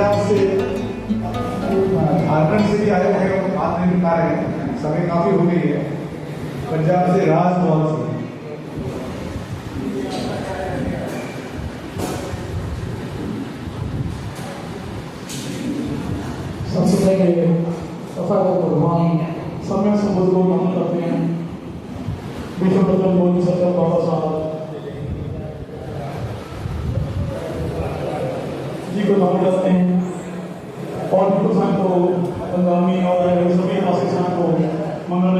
पंजाब से झारखंड से भी आए हुए हैं, बात नहीं बता रहे हैं, समय काफी हो गई है। पंजाब से राज भवन से सबसे पहले सफा को भगवान समय संबंध को नमन करते हैं। विश्व बदल बोली सत्तर बाबा साहब जी को नमन करते हैं और हिंदुस्तान को पंजाबी और सभी पाकिस्तान को मंगल।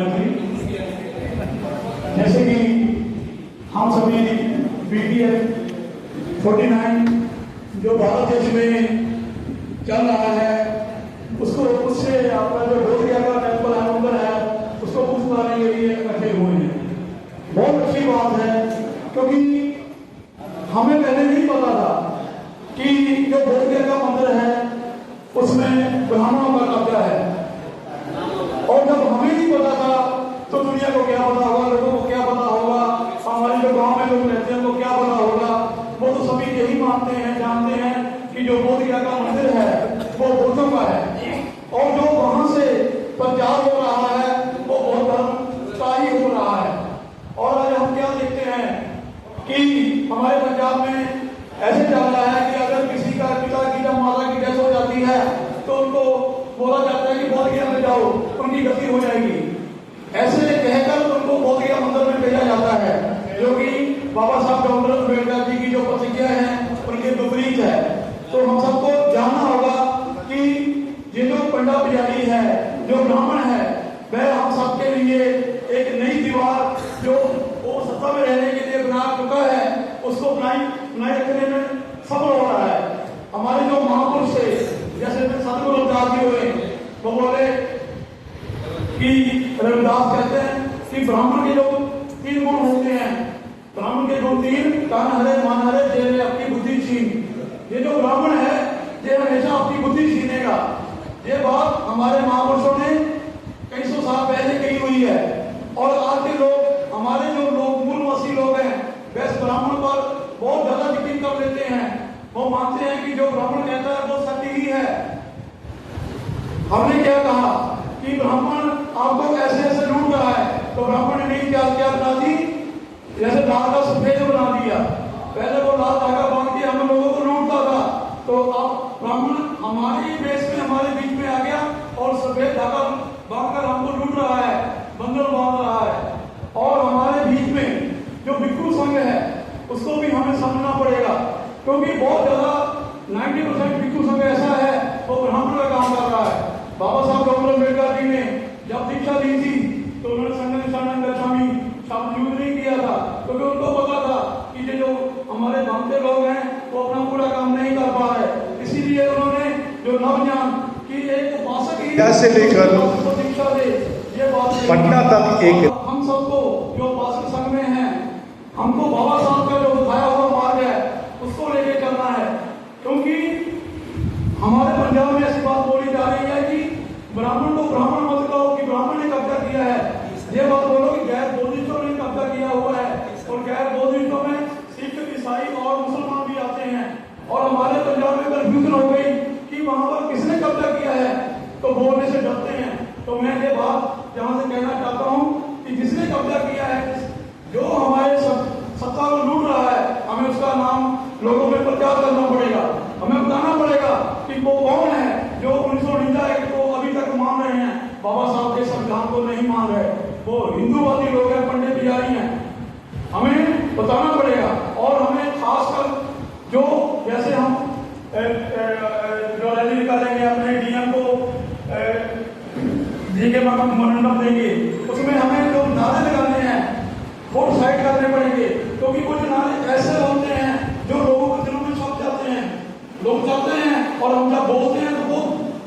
जैसे कि हम सभी BTF 49 जो भारत देश में चल रहा है उसको उससे आपका जो बोधगया का टेम्पल है मंदिर है उसको पूछ पाने के लिए इकट्ठे हुए हैं। बहुत अच्छी बात है क्योंकि हमें पहले नहीं पता था कि जो बोधगया का मंदिर है उसमें ब्राह्मणों का कब्जा है, और जब हमें नहीं पता था तो दुनिया को क्या पता होगा, लोगों को क्या पता होगा, हमारे जो गांव में लोग रहते हैं उनको क्या पता होगा। वो तो सभी यही मानते हैं, जानते हैं कि जो बोधगया का मंदिर है वो बुद्धों का है, और जो वहां से प्रचार हो रहा है वो बौद्ध धर्म का ही हो रहा है। और आज हम क्या देखते हैं कि हमारे पंजाब में ऐसे चल रहा है कि अगर किसी का पिता की जब माता की डेथ हो जाती है तो उनको बोला जाता है कि बोधगया में जाओ, उनकी गति हो जाएगी। ऐसे कहकर उनको बोधगया मंदिर में भेजा जाता है, जो कि बाबा साहब डॉक्टर अम्बेडकर जी की जो प्रतिज्ञा है उनके विपरीत है। तो हम सबको जानना होगा कि ये जो पंडा पुजारी है, जो ब्राह्मण है, वह हम सबके लिए एक नई दीवार जो वो सत्ता में रहने के लिए बना चुका है उसको बनाए रखने में सफल हो रहा है। हमारे जो महापुरुष थे जैसे सतगुरु रविदास जी हुए, वो बोले कि रविदास कहते हैं कि ब्राह्मण के जो 3 गुण होते हैं, ब्राह्मण के गुण 3, कान हरे मान हरे जेल अपनी बुद्धि छीन। ये जो ब्राह्मण है ये हमेशा अपनी बुद्धि छीनेगा। ये बात हमारे महापुरुषों ने कई सौ साल पहले कही हुई है, और आज के लोग, हमारे जो लोग मूलवासी लोग हैं, वैसे ब्राह्मण पर बहुत ज्यादा यकीन कर लेते हैं। वो मानते हैं कि जो ब्राह्मण कहता है वो सत्य ही है। हमने क्या कहा कि ब्राह्मण आपको ऐसे ऐसे लूट रहा है, तो ब्राह्मण ने नहीं क्या बना दी, जैसे लाल का सफेद बना दिया। पहले वो लाल धागा बांध के हम लोगों को लूटता था, तो अब ब्राह्मण हमारे देश में, हमारे बीच में आ गया और सफेद धागा बांधकर हमको लूट रहा है, बंधन बांध रहा है। और हमारे बीच में जो भिक्षु संघ है उसको भी हमें समझना पड़ेगा, क्योंकि बहुत ज्यादा 90% भिक्षु संघ ऐसा है वो ब्राह्मण का काम कर रहा है। बाबा साहब डॉक्टर अम्बेडकर जी ने जब दीक्षा दी थी तो उन्होंने संघ निशानंद गच्छामी शब्द यूज नहीं किया था, क्योंकि उनको पता था कि ये जो हमारे भांते लोग हैं वो अपना पूरा काम नहीं कर पा रहे। इसीलिए उन्होंने जो नवज्ञान की एक उपासक ही से लेकर दीक्षा दे, ये बात पटना तक एक हम सबको जो उपासक संघ में हैं, हमको बाबा साहब का जो बताया हुआ मार्ग है उसको लेके चलना है। क्योंकि हमारे पंजाब में ऐसी बात बोली जा रही है कि ब्राह्मण को ब्राह्मण मत कहो कि ब्राह्मण ने कब्जा किया है। ये बात बोलो कि गैर बौद्धिस्टों ने कब्जा किया हुआ है, और गैर बौद्धिस्टों में सिख, ईसाई और मुसलमान भी आते हैं। और हमारे पंजाब में कंफ्यूजन हो गई कि वहां पर किसने कब्जा किया है, तो बोलने से डरते हैं। तो मैं ये बात यहां से कहना चाहता हूं कि जिसने कब्जा किया है, जो हमारे सत्ता को लूट रहा है, हमें उसका नाम लोगों में प्रचार करना पड़ेगा। हमें बताना पड़ेगा कि वो कौन है जो 1949 एक्ट को अभी तक मान रहे हैं, बाबा साहब के संविधान को नहीं मान रहे। वो हिंदूवादी लोग हैं, पंडित पुजारी हैं। हमें बताना पड़ेगा, और हमें खासकर जो जैसे हम जो रैली निकालेंगे अपने डीएम को के मंडप देंगे, उसमें हमें जो नारे लगाने हैं वो साइड करने पड़ेंगे, क्योंकि कुछ नारे ऐसे होते हैं जो लोगों के दिलों में छप जाते हैं। लोग जाते हैं और हम जब बोलते हैं तो वो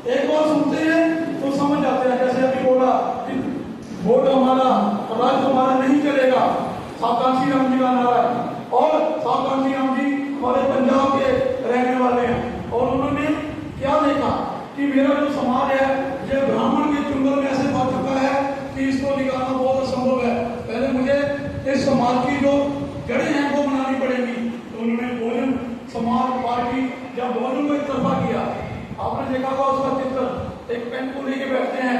एक बार सुनते हैं तो समझ जाते हैं। जैसे अभी बोला कि वोट हमारा, राज्य हमारा नहीं चलेगा, सावकांशी राम जी का नारा है, और सावकांशी राम जी हमारे पंजाब के रहने वाले हैं। और उन्होंने क्या देखा कि मेरा जो समाज है ये ब्राह्मण के चुंगल में ऐसे फंस चुका है कि इसको निकालना बहुत असंभव है। पहले मुझे इस समाज की जो जड़ें हैं वो बनानी पड़ेगी। तो उन्होंने बहुजन समाज पार्टी जब बहुजन को एक तरफा किया आपने देखा होगा उसका चित्र, एक पेन को लेके बैठते हैं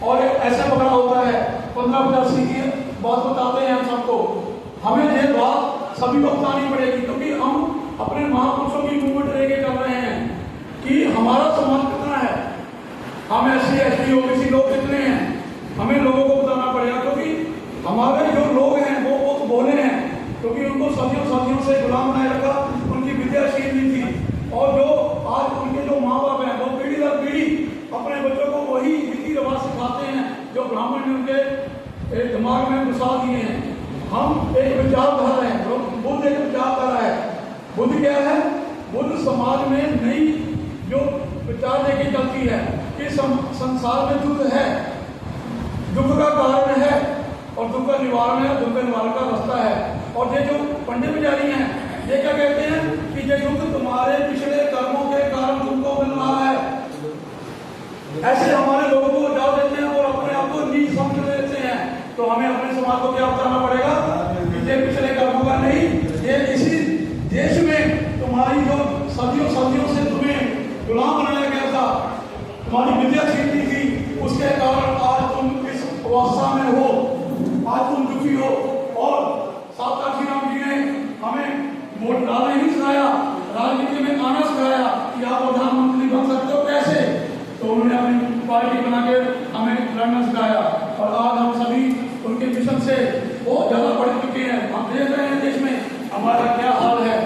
और एक ऐसा पकड़ा होता है, 15-50 की बात बताते हैं हम सबको। हमें ये बात सभी को बतानी पड़ेगी, क्योंकि हम अपने महापुरुषों की मूवमेंट लेके चल रहे हैं कि हमारा समाज कितना है, हम SC OBC लोग कितने हैं, हमें लोगों को बताना पड़ेगा। क्योंकि हमारे जो लोग हैं वो बहुत भोले हैं, क्योंकि उनको सदियों से गुलाम बनाए रखा, उनकी विद्याशील नहीं थी। और जो आज उनके जो माँ बाप हैं वो पीढ़ी दर पीढ़ी अपने बच्चों को वही रीति रिवाज सिखाते हैं जो ब्राह्मण ने उनके दिमाग में घुसा दिए हैं। हम एक विचारधारा है, बुद्ध एक विचारधारा है। बुद्ध क्या है? बुद्ध समाज में नई जो विचार लेके चलती है कि संसार में दुख है, दुख का कारण है और दुख का निवारण है, दुख का निवारण का रास्ता है। और ये जो पंडित पुजारी हैं ये क्या कहते हैं कि ये दुख तुम्हारे पिछले कर्मों के कारण तुमको मिल रहा है। ऐसे हमारे लोगों को उजाड़ देते हैं और अपने आप को नीच समझ लेते हैं। तो हमें अपने समाज को क्या बताना पड़ेगा कि ये पिछले कर्मों का नहीं, ये इसी देश में तुम्हारी जो सदियों से तुम्हें गुलाम बनाया गया था, तुम्हारी विद्या छीनी थी, उसके कारण आज तुम इस अवस्था में हो, आज तुम दुखी हो। और साक्षात राम जी ने हमें वोट डालना ही सिखाया, राजनीति में आना सिखाया कि आप प्रधानमंत्री बन सकते हो कैसे। तो उन्होंने अपनी पार्टी बना के हमें लड़ना सिखाया और आज हम सभी उनके मिशन से बहुत ज्यादा बढ़ चुके हैं। हम देख रहे हैं देश में हमारा क्या हाल है।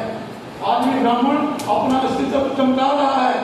आदमी ब्राह्मण अपना अस्तित्व चमका रहा है,